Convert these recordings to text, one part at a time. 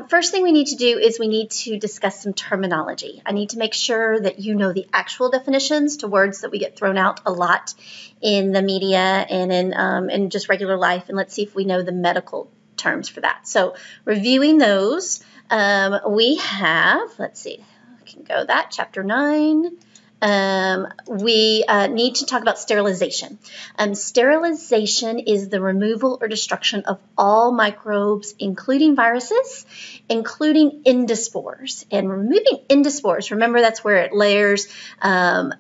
First thing we need to do is we need to discuss some terminology. I need to make sure that you know the actual definitions to words that we get thrown out a lot in the media and in just regular life, and let's see if we know the medical terms for that. So reviewing those, we have, let's see, I can go that, chapter 9. We need to talk about sterilization. Sterilization is the removal or destruction of all microbes, including viruses, including endospores. And removing endospores, remember that's where it layers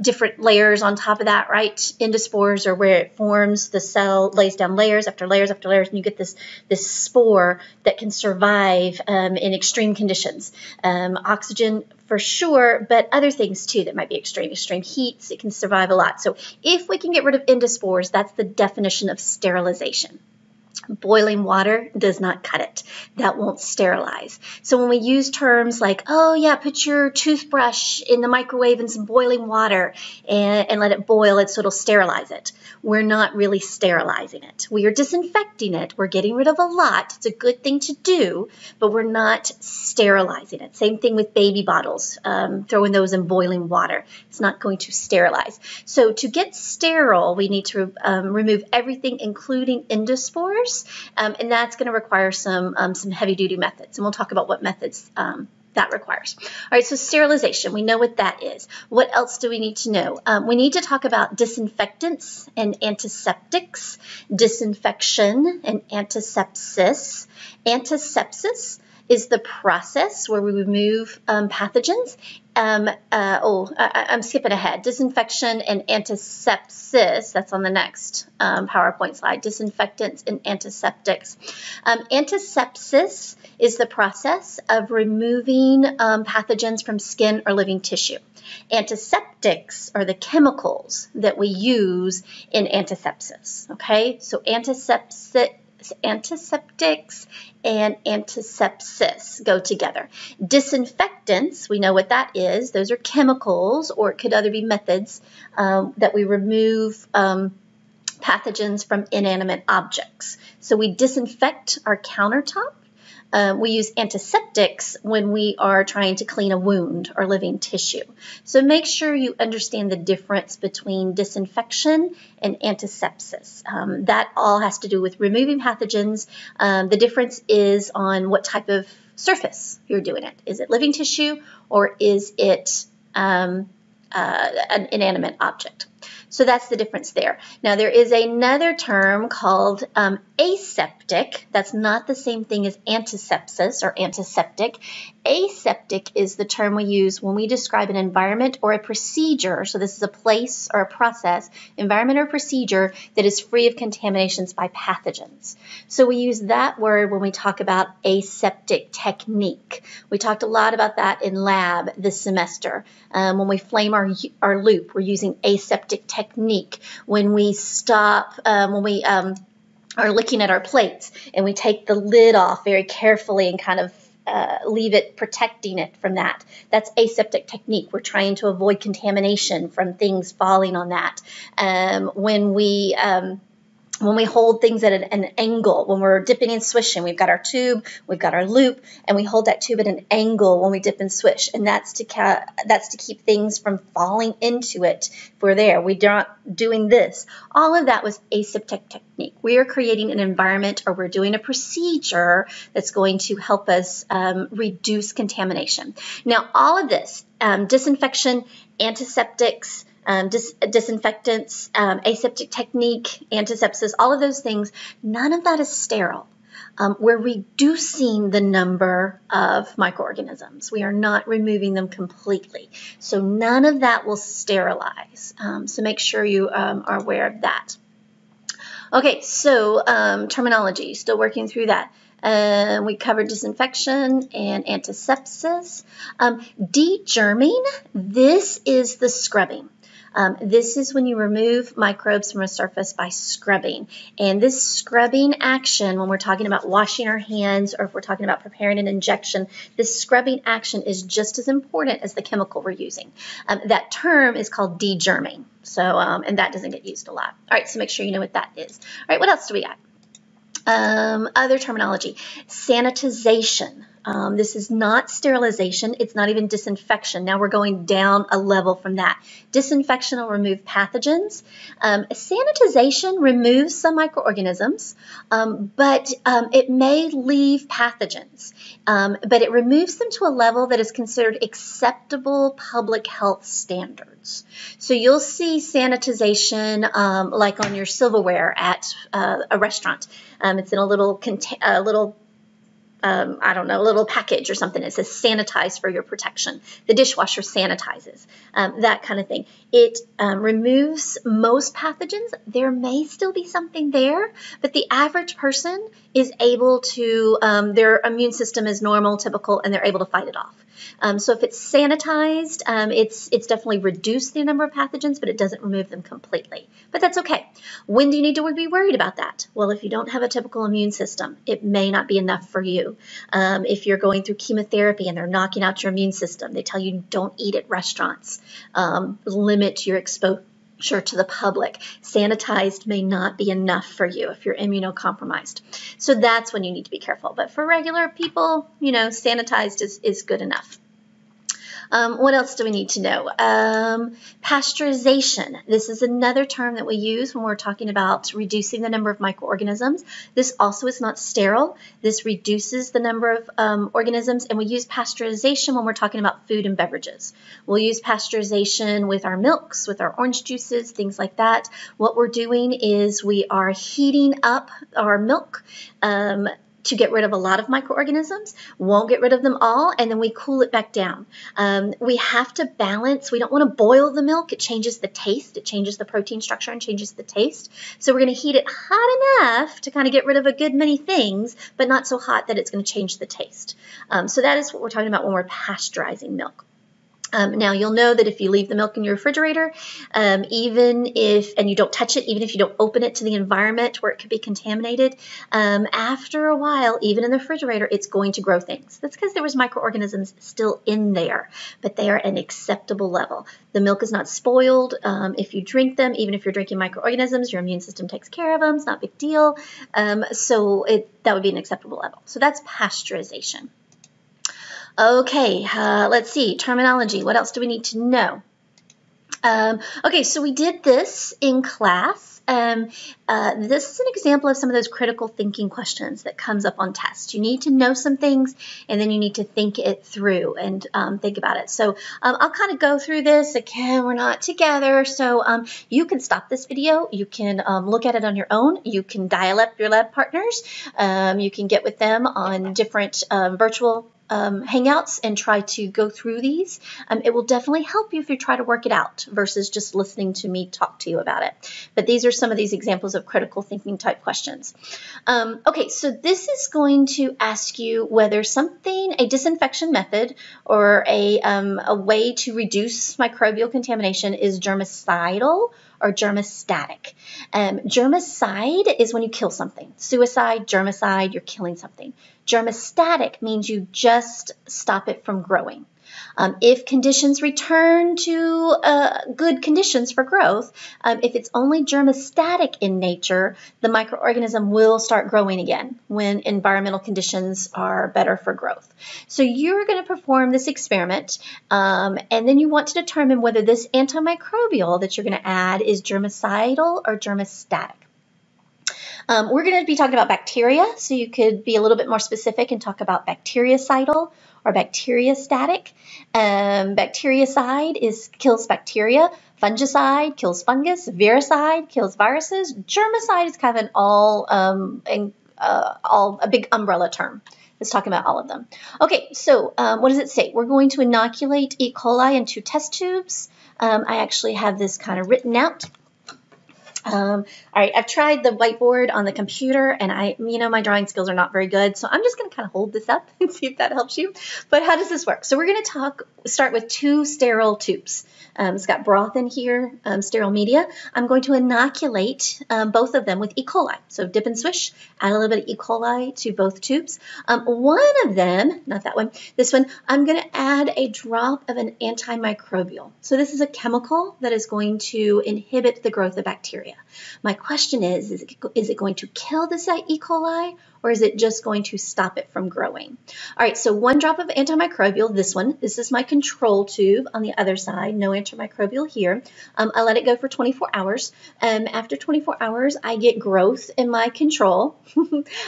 different layers on top of that, right? Endospores are where it forms the cell, lays down layers after layers after layers, and you get this spore that can survive in extreme conditions. Oxygen for sure, but other things too that might be extreme heats, it can survive a lot. So if we can get rid of endospores, that's the definition of sterilization. Boiling water does not cut it. That won't sterilize. So when we use terms like, oh yeah, put your toothbrush in the microwave in some boiling water and let it boil it so it'll sterilize it, we're not really sterilizing it. We are disinfecting it. We're getting rid of a lot. It's a good thing to do, but we're not sterilizing it. Same thing with baby bottles. Throwing those in boiling water. It's not going to sterilize. So to get sterile, we need to remove everything, including endospores. And that's going to require some heavy-duty methods, and we'll talk about what methods that requires. All right, so sterilization, we know what that is. What else do we need to know? We need to talk about disinfectants and antiseptics, disinfection and antisepsis. Antisepsis is the process where we remove pathogens. I'm skipping ahead. Disinfection and antisepsis, that's on the next PowerPoint slide, disinfectants and antiseptics. Antisepsis is the process of removing pathogens from skin or living tissue. Antiseptics are the chemicals that we use in antisepsis, okay? So antiseptics and antisepsis go together. Disinfectants, we know what that is. Those are chemicals, or it could either be methods that we remove pathogens from inanimate objects. So we disinfect our countertop. We use antiseptics when we are trying to clean a wound or living tissue. So make sure you understand the difference between disinfection and antisepsis. That all has to do with removing pathogens. The difference is on what type of surface you're doing it. Is it living tissue or is it an inanimate object? So that's the difference there. Now there is another term called aseptic. That's not the same thing as antisepsis or antiseptic. Aseptic is the term we use when we describe an environment or a procedure. So this is a place or a process, environment or procedure that is free of contaminations by pathogens. So we use that word when we talk about aseptic technique. We talked a lot about that in lab this semester. When we flame our loop, we're using aseptic technique. When we stop, when we are looking at our plates and we take the lid off very carefully and kind of leave it, protecting it from that. That's aseptic technique. We're trying to avoid contamination from things falling on that. When we hold things at an angle, when we're dipping and swishing, we've got our tube, we've got our loop, and we hold that tube at an angle when we dip and swish, and that's to keep things from falling into it. If we're there, we're not doing this. All of that was aseptic technique. We are creating an environment, or we're doing a procedure that's going to help us reduce contamination. Now, all of this, disinfection, antiseptics, disinfectants, aseptic technique, antisepsis, all of those things, none of that is sterile. We're reducing the number of microorganisms. We are not removing them completely. So none of that will sterilize. So make sure you are aware of that. Okay, so terminology, still working through that. We covered disinfection and antisepsis. Degerming, this is the scrubbing. This is when you remove microbes from a surface by scrubbing. And this scrubbing action, when we're talking about washing our hands or if we're talking about preparing an injection, this scrubbing action is just as important as the chemical we're using. That term is called degerming. So, and that doesn't get used a lot. All right, so make sure you know what that is. All right, what else do we got? Other terminology, sanitization. This is not sterilization. It's not even disinfection. Now we're going down a level from that. Disinfection will remove pathogens. Sanitization removes some microorganisms, but it may leave pathogens. But it removes them to a level that is considered acceptable public health standards. So you'll see sanitization like on your silverware at a restaurant. It's in a little I don't know, a little package or something. It says sanitize for your protection. The dishwasher sanitizes, that kind of thing. It removes most pathogens. There may still be something there, but the average person is able to, their immune system is normal, typical, and they're able to fight it off. So if it's sanitized, it's definitely reduced the number of pathogens, but it doesn't remove them completely. But that's okay. When do you need to be worried about that? Well, if you don't have a typical immune system, it may not be enough for you. If you're going through chemotherapy and they're knocking out your immune system, they tell you don't eat at restaurants, limit your exposure to the public. Sanitized may not be enough for you if you're immunocompromised. So that's when you need to be careful. But for regular people, you know, sanitized is good enough. What else do we need to know? Pasteurization. This is another term that we use when we're talking about reducing the number of microorganisms. This also is not sterile. This reduces the number of organisms, and we use pasteurization when we're talking about food and beverages. We'll use pasteurization with our milks, with our orange juices, things like that. What we're doing is we are heating up our milk to get rid of a lot of microorganisms, won't get rid of them all, and then we cool it back down. We have to balance. We don't want to boil the milk. It changes the taste. It changes the protein structure and changes the taste. So we're going to heat it hot enough to kind of get rid of a good many things, but not so hot that it's going to change the taste. So that is what we're talking about when we're pasteurizing milk. Now you'll know that if you leave the milk in your refrigerator, and you don't touch it, even if you don't open it to the environment where it could be contaminated, after a while, even in the refrigerator, it's going to grow things. That's because there was microorganisms still in there, but they are at an acceptable level. The milk is not spoiled. If you drink them, even if you're drinking microorganisms, your immune system takes care of them. It's not a big deal. That would be an acceptable level. So that's pasteurization. Okay, let's see, terminology. What else do we need to know? Okay, so we did this in class. This is an example of some of those critical thinking questions that comes up on tests. You need to know some things, and then you need to think it through and think about it. So I'll kind of go through this. Again, we're not together, so you can stop this video. You can look at it on your own. You can dial up your lab partners. You can get with them on different virtual hangouts and try to go through these. It will definitely help you if you try to work it out versus just listening to me talk to you about it. But these are some of these examples of critical thinking type questions. Okay, so this is going to ask you whether a disinfection method or a way to reduce microbial contamination is germicidal or germostatic. Germicide is when you kill something. Suicide, germicide, you're killing something. Germostatic means you just stop it from growing. If conditions return to good conditions for growth, if it's only germostatic in nature, the microorganism will start growing again when environmental conditions are better for growth. So you're going to perform this experiment, and then you want to determine whether this antimicrobial that you're going to add is germicidal or germostatic. We're going to be talking about bacteria, so you could be a little bit more specific and talk about bactericidal or bacteriostatic. Bactericide kills bacteria. Fungicide kills fungus. Viricide kills viruses. Germicide is kind of a big umbrella term. It's talking about all of them. Okay, so what does it say? We're going to inoculate E. coli in 2 test tubes. I actually have this kind of written out. All right, I've tried the whiteboard on the computer, and my drawing skills are not very good, so I'm just going to kind of hold this up and see if that helps you. But how does this work? So we're going to start with 2 sterile tubes. It's got broth in here, sterile media. I'm going to inoculate both of them with E. coli. So dip and swish, add a little bit of E. coli to both tubes. One of them, not that one, this one, I'm going to add a drop of an antimicrobial. So this is a chemical that is going to inhibit the growth of bacteria. My question is it going to kill this E. coli, or is it just going to stop it from growing? All right, so 1 drop of antimicrobial, this is my control tube on the other side, no antimicrobial here. I let it go for 24 hours. After 24 hours, I get growth in my control.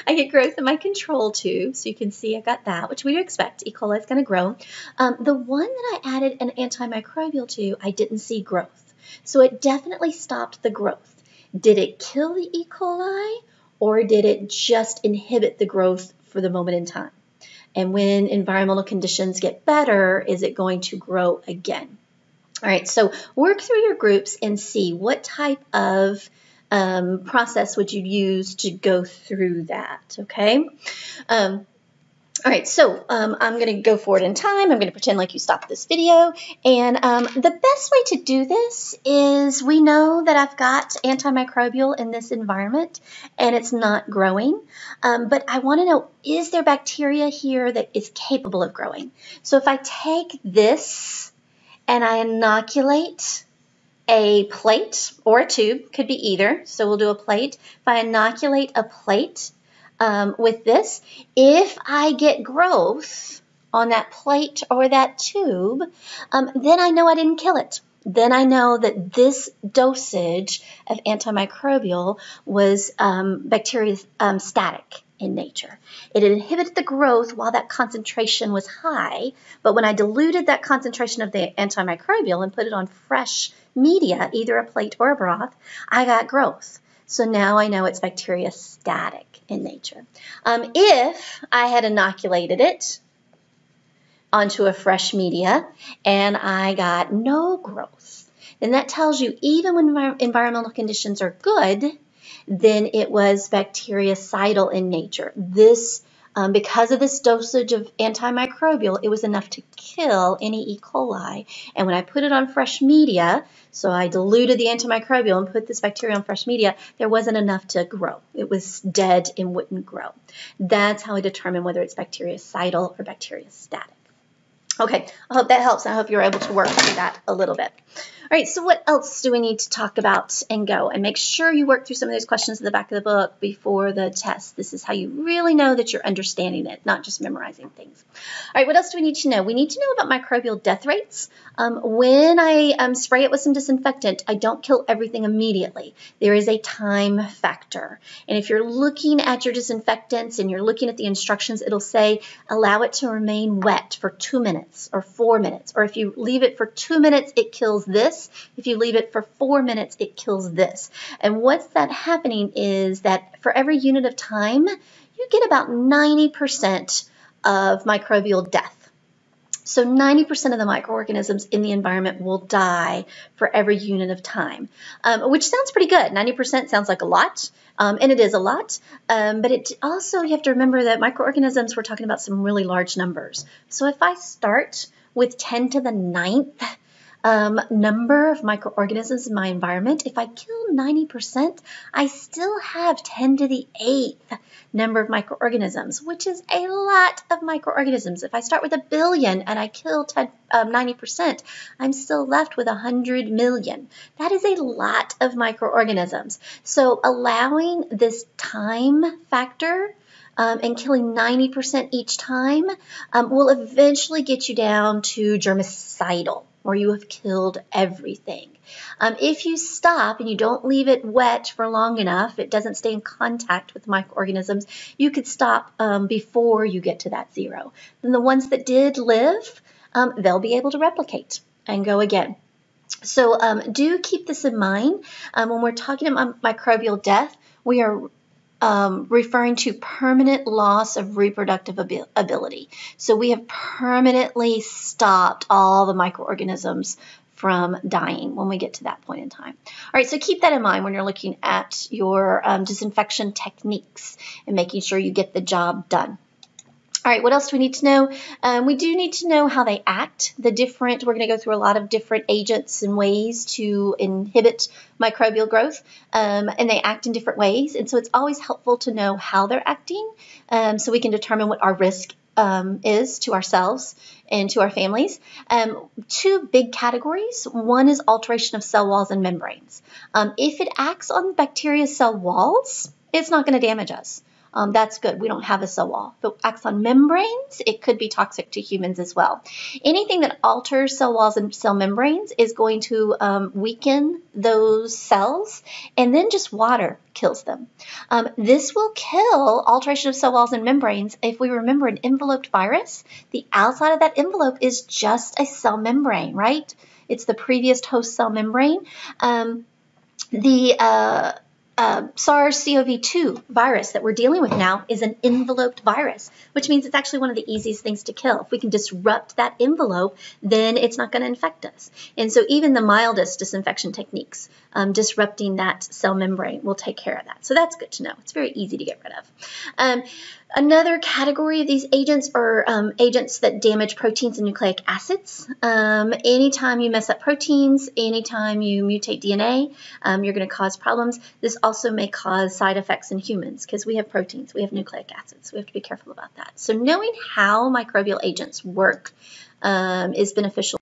I get growth in my control tube, so you can see I got that, which we do expect. E. coli is going to grow. The one that I added an antimicrobial to, I didn't see growth. So it definitely stopped the growth. Did it kill the E. coli, or did it just inhibit the growth for the moment in time? And when environmental conditions get better, is it going to grow again? All right, so work through your groups and see what type of process would you use to go through that, okay? All right, so I'm going to go forward in time. I'm going to pretend like you stopped this video. And the best way to do this is, we know that I've got antimicrobial in this environment and it's not growing. But I want to know, is there bacteria here that is capable of growing? So if I take this and I inoculate a plate or a tube, could be either, so we'll do a plate. If I inoculate a plate with this, if I get growth on that plate or that tube, then I know I didn't kill it. Then I know that this dosage of antimicrobial was bacteria static in nature. It inhibited the growth while that concentration was high, but when I diluted that concentration of the antimicrobial and put it on fresh media, either a plate or a broth, I got growth. So now I know it's bacteria static in nature. If I had inoculated it onto a fresh media and I got no growth, then that tells you even when environmental conditions are good, then it was bactericidal in nature. This, because of this dosage of antimicrobial, it was enough to kill any E. coli. And when I put it on fresh media, so I diluted the antimicrobial and put this bacteria on fresh media, there wasn't enough to grow. It was dead and wouldn't grow. That's how I determine whether it's bactericidal or bacteriostatic. Okay, I hope that helps. I hope you're able to work through that a little bit. All right, so what else do we need to talk about and go? And make sure you work through some of those questions in the back of the book before the test. This is how you really know that you're understanding it, not just memorizing things. All right, what else do we need to know? We need to know about microbial death rates. When I spray it with some disinfectant, I don't kill everything immediately. There is a time factor. And if you're looking at your disinfectants and you're looking at the instructions, it'll say allow it to remain wet for 2 minutes or 4 minutes. Or if you leave it for 2 minutes, it kills this. If you leave it for 4 minutes, it kills this. And what's that happening is that for every unit of time, you get about 90% of microbial death. So 90% of the microorganisms in the environment will die for every unit of time, which sounds pretty good. 90% sounds like a lot, and it is a lot. But it also, you have to remember that microorganisms, we're talking about some really large numbers. So if I start with 10 to the 9th, number of microorganisms in my environment, if I kill 90%, I still have 10 to the 8th number of microorganisms, which is a lot of microorganisms. If I start with 1 billion and I kill 90%, I'm still left with 100 million. That is a lot of microorganisms. So allowing this time factor and killing 90% each time will eventually get you down to germicidal, or you have killed everything. If you stop and you don't leave it wet for long enough, it doesn't stay in contact with microorganisms, you could stop before you get to that 0. Then the ones that did live, they'll be able to replicate and go again. So do keep this in mind. When we're talking about microbial death, we are referring to permanent loss of reproductive ability. So we have permanently stopped all the microorganisms from dying when we get to that point in time. All right, so keep that in mind when you're looking at your disinfection techniques and making sure you get the job done. All right, what else do we need to know? We do need to know how they act. We're going to go through a lot of different agents and ways to inhibit microbial growth, and they act in different ways. And so it's always helpful to know how they're acting so we can determine what our risk is to ourselves and to our families. Two big categories. One is alteration of cell walls and membranes. If it acts on bacteria cell walls, it's not going to damage us. That's good. We don't have a cell wall. If it acts on membranes, it could be toxic to humans as well. Anything that alters cell walls and cell membranes is going to weaken those cells, and then just water kills them. This will kill alteration of cell walls and membranes. If we remember an enveloped virus, the outside of that envelope is just a cell membrane, right? It's the previous host cell membrane. SARS-CoV-2 virus that we're dealing with now is an enveloped virus, which means it's actually one of the easiest things to kill. If we can disrupt that envelope, then it's not going to infect us. And so even the mildest disinfection techniques, disrupting that cell membrane will take care of that. So that's good to know. It's very easy to get rid of. Another category of these agents are agents that damage proteins and nucleic acids. Anytime you mess up proteins, anytime you mutate DNA, you're going to cause problems. This also may cause side effects in humans because we have proteins, we have nucleic acids. We have to be careful about that. So knowing how microbial agents work is beneficial.